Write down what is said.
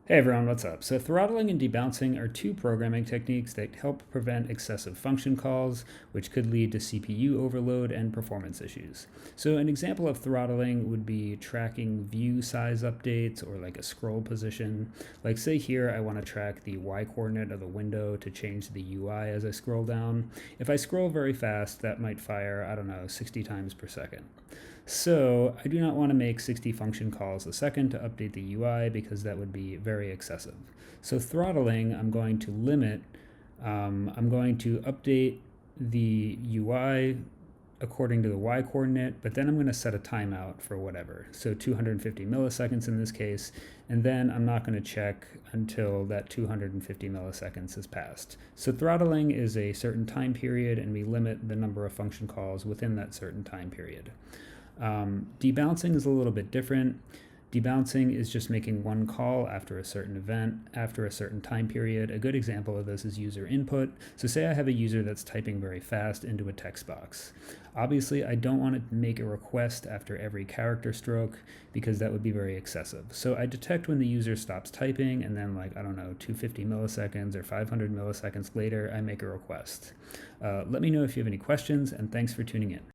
Hey everyone, what's up? So throttling and debouncing are two programming techniques that help prevent excessive function calls, which could lead to CPU overload and performance issues. So an example of throttling would be tracking view size updates or like a scroll position. Like say here I want to track the Y coordinate of the window to change the UI as I scroll down. If I scroll very fast, that might fire, I don't know, 60 times per second. So I do not want to make 60 function calls a second to update the UI because that would be very excessive. So throttling, I'm going to limit, I'm going to update the UI according to the Y coordinate, but then I'm going to set a timeout for whatever. So 250 milliseconds in this case, and then I'm not going to check until that 250 milliseconds has passed. So throttling is a certain time period, and we limit the number of function calls within that certain time period. Debouncing is a little bit different. Debouncing is just making one call after a certain event, after a certain time period. A good example of this is user input. So say I have a user that's typing very fast into a text box. Obviously, I don't want to make a request after every character stroke because that would be very excessive. So I detect when the user stops typing, and then like, I don't know, 250 milliseconds or 500 milliseconds later, I make a request. Let me know if you have any questions, and thanks for tuning in.